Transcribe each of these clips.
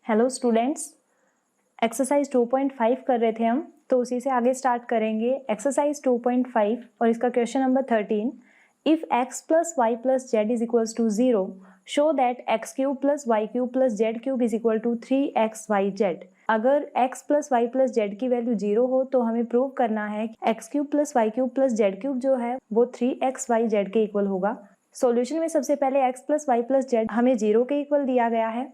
Hello students, exercise 2.5 कर रहे थे हम, तो उसी से आगे स्टार्ट करेंगे। एक्सरसाइज 2.5 और इसका question number 13। If x plus y plus z is equals to 0, show that x cube plus y cube plus z cube is equal to 3xyz। अगर x plus y plus z की value 0 हो तो हमें prove करना है कि x cube plus y cube plus z cube जो है वो 3xyz के इक्वल होगा। सॉल्यूशन में सबसे पहले x plus y plus z हमें 0 के इक्वल दिया गया है,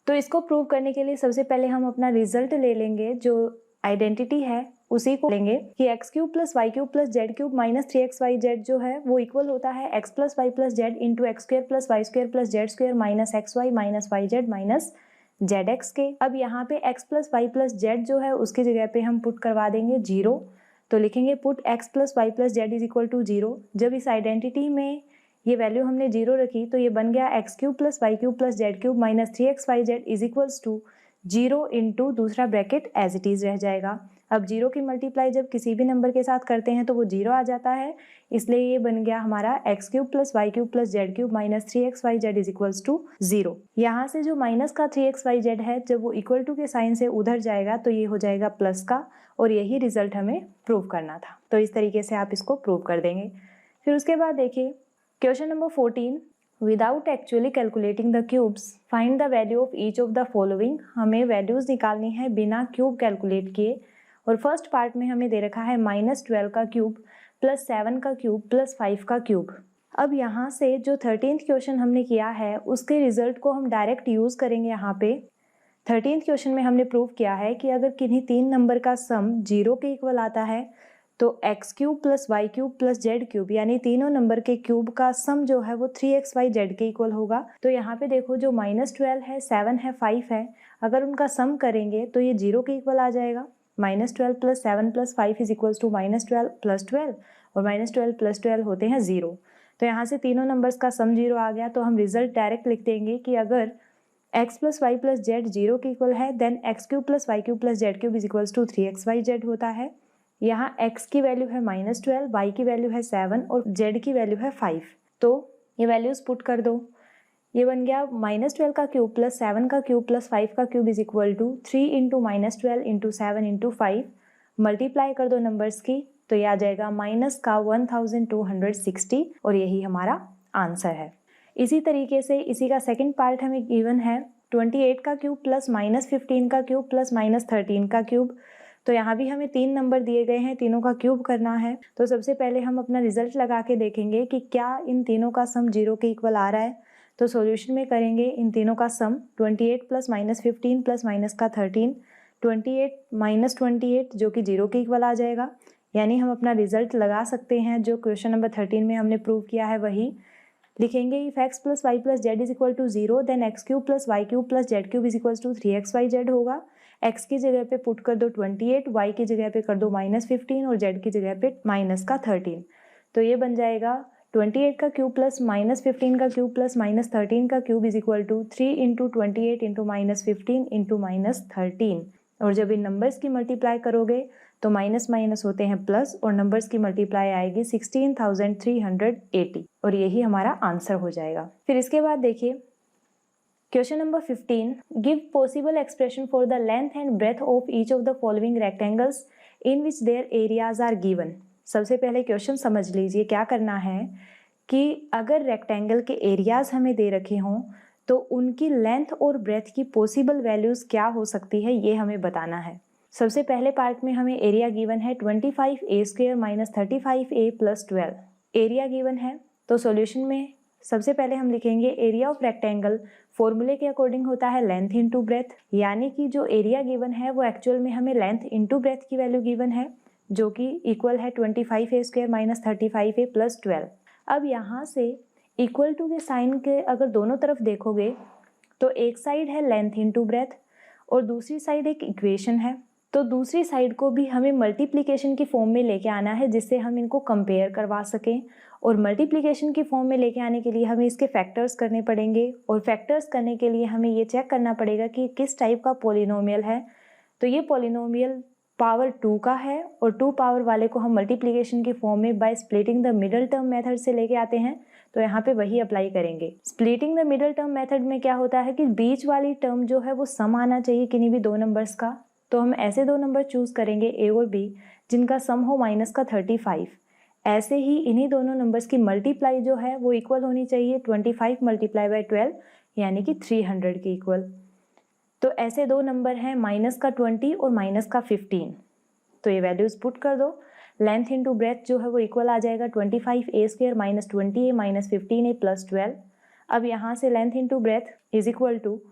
तो इसको प्रूव करने के लिए सबसे पहले हम अपना रिजल्ट ले लेंगे, जो आइडेंटिटी है उसी को लेंगे कि x cube plus y cube plus z cube minus 3xyz जो है वो इक्वल होता है x plus y plus z into x square plus y square plus z square minus x y minus y z minus z x के। अब यहाँ पे x plus y plus z जो है उसकी जगह पे हम पुट करवा देंगे 0, तो लिखेंगे put x plus y plus z is equal to 0। जब इस आइडेंटिटी में ये वैल्यू हमने 0 रखी तो ये बन गया x cube plus y cube plus z cube minus 3xyz is equals to 0 into दूसरा ब्रैकेट एज इट इज रह जाएगा। अब 0 की मल्टीप्लाई जब किसी भी नंबर के साथ करते हैं तो वो 0 आ जाता है, इसलिए ये बन गया हमारा x cube plus y cube plus z cube minus 3xyz is equals to 0। यहाँ से जो माइनस का 3xyz है जब वो इक्वल टू के साइन से उधर जाएगा तो ये हो जाएगा प्लस का, और यही रिजल्ट हमें प्रूव करना था। तो इस तरीके से आप इसको प्रूव कर देंगे। फिर उसके बाद देखिए question number 14। Without actually calculating the cubes find the value of each of the following. हमें वैल्यूज निकालनी है बिना क्यूब कैलकुलेट किए। और फर्स्ट पार्ट में हमें दे रखा है -12 का क्यूब प्लस 7 का क्यूब प्लस 5 का क्यूब। अब यहाँ से जो 13th क्वेश्चन हमने किया है उसके रिजल्ट को हम डायरेक्ट यूज करेंगे। यहाँ पे 13th क्वेश्चन में हमने प्रूव किया है कि अगर किन्हीं 3 नंबर का सम 0 के इक्वल आता है तो x cube plus y cube plus z cube यानी तीनों नंबर के क्यूब का सम जो है वो 3xyz के इक्वल होगा। तो यहाँ पे देखो जो -12 है, 7 है, 5 है, अगर उनका सम करेंगे तो ये 0 के इक्वल आ जाएगा। -12 plus 7 plus 5 is equals to -12 plus 12, और -12 प्लस 12 होते हैं 0। तो यहाँ से तीनों नंबर्स का सम 0 आ गया, तो हम रिजल्ट डायरेक्ट लिख देंगे कि अगर x plus y plus z 0 के इक्वल है then x cube plus y cube plus z cube is equals to 3xyz होता है। यहाँ x की वैल्यू है -12, y की वैल्यू है 7 और z की वैल्यू है 5। तो ये वैल्यूज पुट कर दो। ये बन गया -12 का क्यूब प्लस 7 का क्यूब प्लस 5 का cube is equal to 3 into -12 into 7 into 5। Multiply कर दो नंबर्स की तो ये आ जाएगा माइनस का 1260, और यही हमारा आंसर है। इसी तरीके से इसी का सेकेंड पार्ट हमें गिवन है 28 का क्यूब प्लस -15 का क्यूब प्लस -13 का क्यूब। तो यहाँ भी हमें 3 नंबर दिए गए हैं, तीनों का क्यूब करना है। तो सबसे पहले हम अपना रिजल्ट लगा के देखेंगे कि क्या इन तीनों का सम 0 के इक्वल आ रहा है। तो सॉल्यूशन में करेंगे इन तीनों का सम 28 प्लस -15 प्लस माइनस का 13, 28 माइनस 28 जो कि 0 के इक्वल आ जाएगा। यानी हम अपना रिजल्ट लगा सकते हैं जो क्वेश्चन नंबर 13 में हमने प्रूव किया है वही लिखेंगे। If x plus y plus z is equal to 0 then x cube plus y cube plus z cube is equal to 3xyz होगा। x की जगह पे पुट कर दो 28, y की जगह पे कर दो -15 और z की जगह पे माइनस का 13। तो ये बन जाएगा 28 का क्यूब प्लस -15 का क्यूब प्लस -13 का cube is equal to 3 into 28 into -15 into -13। और जब इन नंबर्स की मल्टीप्लाई करोगे तो माइनस माइनस होते हैं प्लस, और नंबर्स की मल्टीप्लाई आएगी 16,380, और यही हमारा आंसर हो जाएगा। फिर इसके बाद देखिए question number 15। Give possible expression for the length and breadth of each of the following rectangles in which their areas are given. सबसे पहले क्वेश्चन समझ लीजिए क्या करना है कि अगर रेक्टेंगल के एरियाज हमें दे रखे हों तो उनकी लेंथ और ब्रेथ की पॉसिबल वैल्यूज क्या हो सकती है ये हमें बताना है। सबसे पहले पार्ट में हमें एरिया गिवन है 25a² minus 35a plus 12 area given है। तो सॉल्यूशन में सबसे पहले हम लिखेंगे एरिया ऑफ रेक्टेंगल फॉर्मूले के अकॉर्डिंग होता है लेंथ इंटू ब्रेथ, यानी कि जो एरिया गिवन है वो एक्चुअल में हमें लेंथ इंटू ब्रेथ की वैल्यू गिवन है जो कि इक्वल है 25a² माइनस 35a प्लस 12। अब यहाँ से इक्वल टू के साइन के अगर दोनों तरफ देखोगे तो एक साइड है लेंथ इंटू ब्रेथ और दूसरी साइड एक इक्वेशन है। तो दूसरी साइड को भी हमें मल्टीप्लिकेशन की फॉर्म में लेके आना है जिससे हम इनको कंपेयर करवा सकें, और मल्टीप्लिकेशन की फॉर्म में लेके आने के लिए हमें इसके फैक्टर्स करने पड़ेंगे, और फैक्टर्स करने के लिए हमें ये चेक करना पड़ेगा कि किस टाइप का पॉलिनोमियल है। तो ये पॉलिनोमियल पावर 2 का है, और 2 पावर वाले को हम मल्टीप्लिकेशन की फॉर्म में by splitting the middle term method से लेके आते हैं। तो यहाँ पे वही अप्लाई करेंगे। Splitting the middle term method में क्या होता है कि बीच वाली टर्म जो है वो सम आना चाहिए किन्हीं भी दो नंबर्स का। तो हम ऐसे दो नंबर चूज करेंगे ए और बी जिनका सम हो माइनस का 35। ऐसे ही इन्हीं दोनों नंबर्स की मल्टीप्लाई जो है वो इक्वल होनी चाहिए 25 मल्टीप्लाई बाय 12 यानी कि 300 के इक्वल। तो ऐसे दो नंबर हैं माइनस का 20 और माइनस का 15। तो ये वैल्यूज पुट कर दो। लेंथ इंटू ब्रेथ जो है वो इक्वल आ जाएगा 25a² minus 20a minus 15a plus 12। अब यहाँ से length into breadth is equal to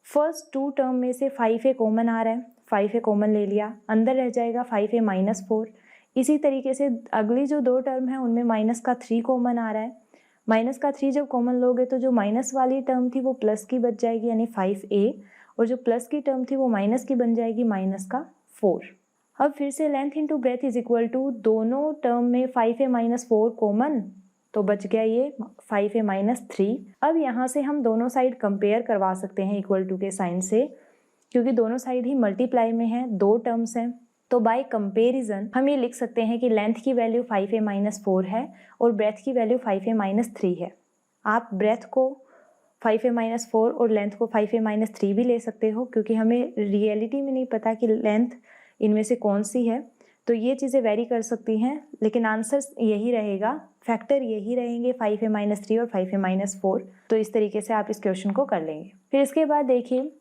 first two term में से 5a कॉमन आ रहा है, 5a कॉमन ले लिया, अंदर रह जाएगा 5a माइनस 4। इसी तरीके से अगली जो दो टर्म है उनमें माइनस का 3 कॉमन आ रहा है। माइनस का 3 जब कॉमन लोगे तो जो माइनस वाली टर्म थी वो प्लस की बच जाएगी यानी 5a, और जो प्लस की टर्म थी वो माइनस की बन जाएगी माइनस का 4। अब फिर से length into breadth is equal to दोनों टर्म में 5a माइनस 4 कॉमन, तो बच गया ये 5a माइनस 3। अब यहाँ से हम दोनों साइड कंपेयर करवा सकते हैं इक्वल टू के साइन से, क्योंकि दोनों साइड ही मल्टीप्लाई में है, दो टर्म्स हैं। तो बाय कंपेरिजन हम ये लिख सकते हैं कि लेंथ की वैल्यू 5a माइनस 4 है और ब्रेथ की वैल्यू 5a माइनस 3 है। आप ब्रेथ को 5a माइनस 4 और लेंथ को 5a माइनस 3 भी ले सकते हो, क्योंकि हमें रियलिटी में नहीं पता कि लेंथ इनमें से कौन सी है, तो ये चीज़ें वेरी कर सकती हैं, लेकिन आंसर यही रहेगा, फैक्टर यही रहेंगे 5a माइनस 3 और 5a माइनस 4। तो इस तरीके से आप इस क्वेश्चन को कर लेंगे। फिर इसके बाद देखिए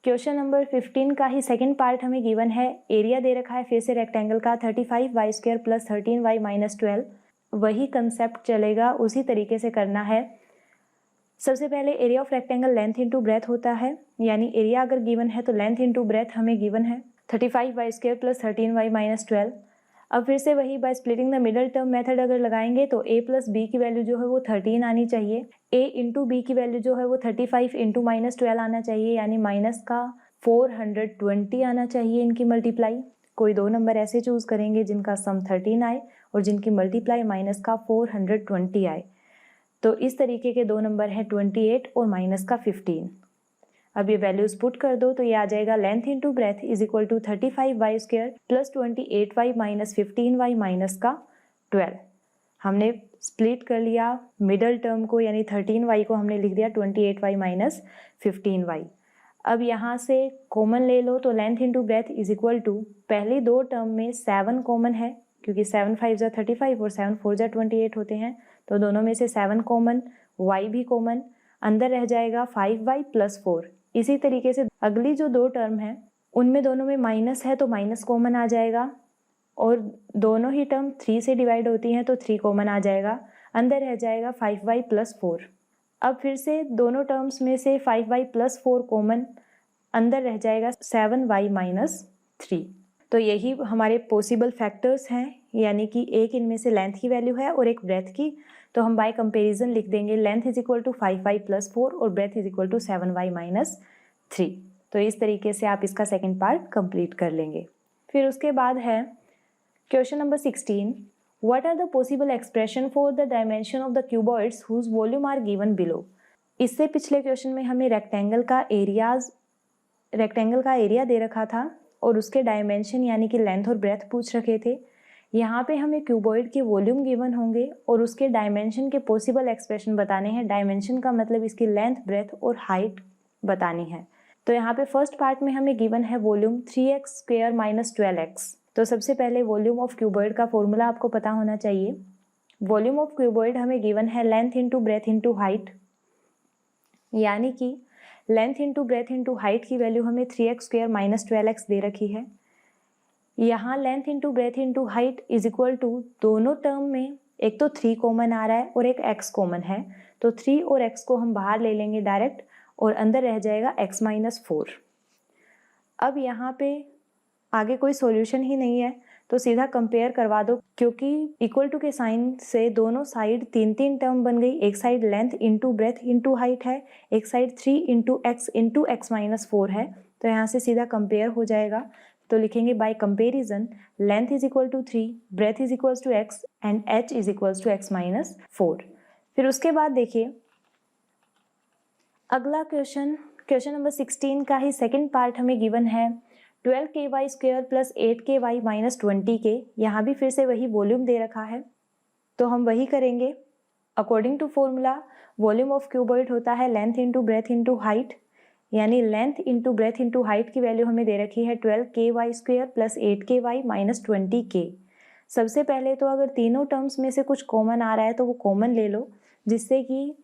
क्वेश्चन नंबर 15 का ही सेकंड पार्ट हमें गिवन है। एरिया दे रखा है फिर से रेक्टेंगल का 35y² प्लस 13y माइनस 12। वही कंसेप्ट चलेगा, उसी तरीके से करना है। सबसे पहले area of rectangle length into breath होता है, यानी एरिया अगर गिवन है तो लेंथ इंटू ब्रेथ हमें गिवन है 35y² प्लस 13y माइनस 12। अब फिर से वही by splitting the middle term method अगर लगाएंगे तो a प्लस बी की वैल्यू जो है वो 13 आनी चाहिए, a इंटू बी की वैल्यू जो है वो 35 इंटू माइनस 12 आना चाहिए, यानी माइनस का 420 आना चाहिए इनकी मल्टीप्लाई। कोई दो नंबर ऐसे चूज करेंगे जिनका सम 13 आए और जिनकी मल्टीप्लाई माइनस का 420 आए। तो इस तरीके के दो नंबर हैं 28 और माइनस का 15। अब ये वैल्यूज पुट कर दो तो ये आ जाएगा length into breadth is equal to 35y² plus 28y minus 15y minus का 12। हमने स्प्लिट कर लिया मिडल टर्म को, यानी 13y को हमने लिख दिया 28y माइनस 15y। अब यहाँ से कॉमन ले लो तो length into breadth is equal to पहली दो टर्म में 7 कॉमन है, क्योंकि 7 5 जा 35 और 7 4 जा 28 होते हैं, तो दोनों में से 7 कॉमन, y भी कॉमन, अंदर रह जाएगा 5y प्लस 4। इसी तरीके से अगली जो दो टर्म है उनमें दोनों में माइनस है तो माइनस कॉमन आ जाएगा, और दोनों ही टर्म 3 से डिवाइड होती हैं तो 3 कॉमन आ जाएगा, अंदर रह जाएगा 5y प्लस 4। अब फिर से दोनों टर्म्स में से 5y प्लस 4 कॉमन, अंदर रह जाएगा 7y माइनस 3। तो यही हमारे पॉसिबल फैक्टर्स हैं, यानी कि एक इनमें से लेंथ की वैल्यू है और एक ब्रेथ की। तो हम बाय कंपैरिजन लिख देंगे length is equal to 5y plus 4 और breadth is equal to 7y minus 3। तो इस तरीके से आप इसका सेकंड पार्ट कंप्लीट कर लेंगे। फिर उसके बाद है question number 16, what are the possible expression for the dimension of the cuboids whose volume are given below. इससे पिछले क्वेश्चन में हमें रेक्टेंगल का एरिया दे रखा था और उसके डायमेंशन यानी कि लेंथ और ब्रेथ पूछ रखे थे। यहाँ पे हमें क्यूबॉइड के वॉल्यूम गिवन होंगे और उसके डायमेंशन के पॉसिबल एक्सप्रेशन बताने हैं। डायमेंशन का मतलब इसकी लेंथ, ब्रेथ और हाइट बतानी है। तो यहाँ पे फर्स्ट पार्ट में हमें गिवन है वॉल्यूम 3x² माइनस 12x। तो सबसे पहले वॉल्यूम ऑफ क्यूबॉइड का फॉर्मूला आपको पता होना चाहिए। वॉल्यूम ऑफ क्यूबॉइड हमें गिवन है length into breadth into height, यानी कि length into breadth into height की वैल्यू हमें 3x² माइनस 12x दे रखी है। यहाँ length into breadth into height is equal to दोनों टर्म में एक तो 3 कॉमन आ रहा है और एक x कॉमन है, तो 3 और x को हम बाहर ले लेंगे डायरेक्ट और अंदर रह जाएगा x माइनस 4। अब यहाँ पे आगे कोई सॉल्यूशन ही नहीं है तो सीधा कंपेयर करवा दो, क्योंकि इक्वल टू के साइन से दोनों साइड 3 टर्म बन गई। एक side length into breadth into height है, एक साइड 3 इंटू x माइनस 4 है, तो यहाँ से सीधा कंपेयर हो जाएगा। तो लिखेंगे by comparison length is equal to 3, breadth is equal to x and h is equal to x minus 4। फिर उसके बाद देखिए अगला क्वेश्चन नंबर 16 का ही सेकंड पार्ट हमें गिवन है 12ky² plus 8ky minus 20k। यहाँ भी फिर से वही वॉल्यूम दे रखा है तो हम वही करेंगे। According to formula volume of cuboid होता है length into breadth into height, यानी length into breadth into height की वैल्यू हमें दे रखी है 12ky² plus 8ky minus 20k। सबसे पहले तो अगर तीनों टर्म्स में से कुछ कॉमन आ रहा है तो वो कॉमन ले लो, जिससे कि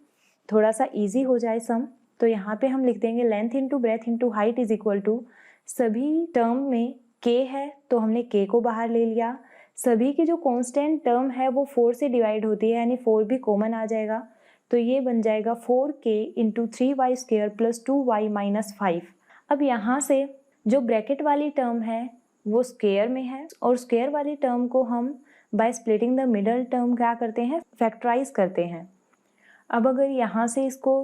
थोड़ा सा इजी हो जाए सम। तो यहाँ पे हम लिख देंगे length into breadth into height is equal to, सभी टर्म में k है तो हमने k को बाहर ले लिया, सभी की जो कांस्टेंट टर्म है वो 4 से डिवाइड होती है, यानी 4 भी कॉमन आ जाएगा, तो ये बन जाएगा 4k into 3y² plus 2y minus 5। अब यहाँ से जो ब्रैकेट वाली टर्म है वो स्क्वायर में है, और स्क्वायर वाली टर्म को हम by splitting the middle term क्या करते हैं, फैक्टराइज करते हैं। अब अगर यहाँ से इसको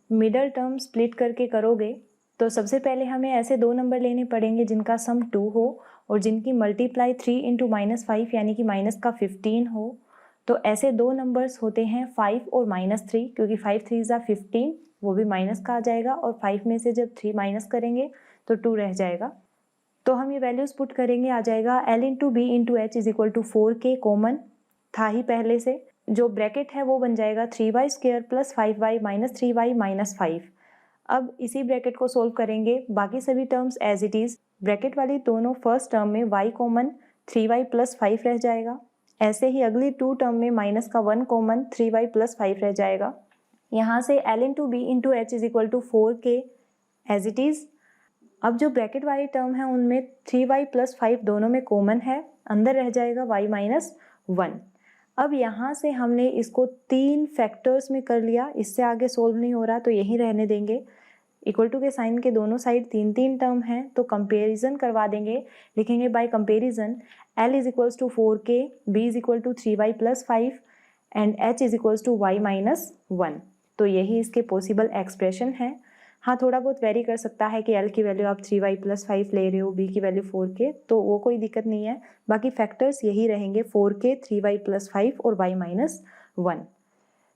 मिडल टर्म स्प्लिट करके करोगे तो सबसे पहले हमें ऐसे दो नंबर लेने पड़ेंगे जिनका सम 2 हो और जिनकी मल्टीप्लाई 3 इंटू माइनस 5 यानी कि माइनस का 15 हो। तो ऐसे दो नंबर्स होते हैं 5 और -3, क्योंकि 5 3 ज़ा 15, वो भी माइनस का आ जाएगा, और 5 में से जब 3 माइनस करेंगे तो 2 रह जाएगा। तो हम ये वैल्यूज़ पुट करेंगे, आ जाएगा L into B into H is equal to 4k, common था ही पहले से। जो ब्रैकेट है वो बन जाएगा 3y² plus 5y minus 3y minus 5। अब इसी ब्रैकेट को सोल्व करेंगे, बाकी सभी terms as it is, bracket वाली दोनों फर्स्ट टर्म में y कॉमन 3y प्लस 5 रह जाएगा, ऐसे ही अगली 2 टर्म में माइनस का 1 कॉमन 3y प्लस 5 रह जाएगा। यहाँ से L into B into H is equal to 4k as it is. अब जो ब्रैकेट वाली टर्म है उनमें 3y प्लस 5 दोनों में कॉमन है, अंदर रह जाएगा y माइनस 1। अब यहाँ से हमने इसको 3 फैक्टर्स में कर लिया, इससे आगे सोल्व नहीं हो रहा तो यही रहने देंगे। इक्वल टू के साइन के दोनों साइड 3 टर्म हैं, तो कंपेरिजन करवा देंगे, लिखेंगे by comparison L is equals to 4k, B is equal to 3y plus 5 and H is equals to y minus 1। तो यही इसके पॉसिबल एक्सप्रेशन है। हाँ, थोड़ा बहुत वेरी कर सकता है कि L की वैल्यू आप 3y प्लस 5 ले रहे हो, B की वैल्यू 4k, तो वो कोई दिक्कत नहीं है। बाकी फैक्टर्स यही रहेंगे 4k, 3y प्लस 5 और y माइनस 1।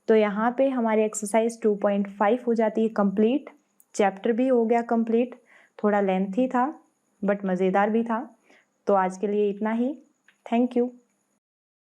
तो यहाँ पे हमारी एक्सरसाइज 2.5 हो जाती है कंप्लीट। चैप्टर भी हो गया कंप्लीट, थोड़ा लेंथी था बट मज़ेदार भी था। तो आज के लिए इतना ही। Thank you.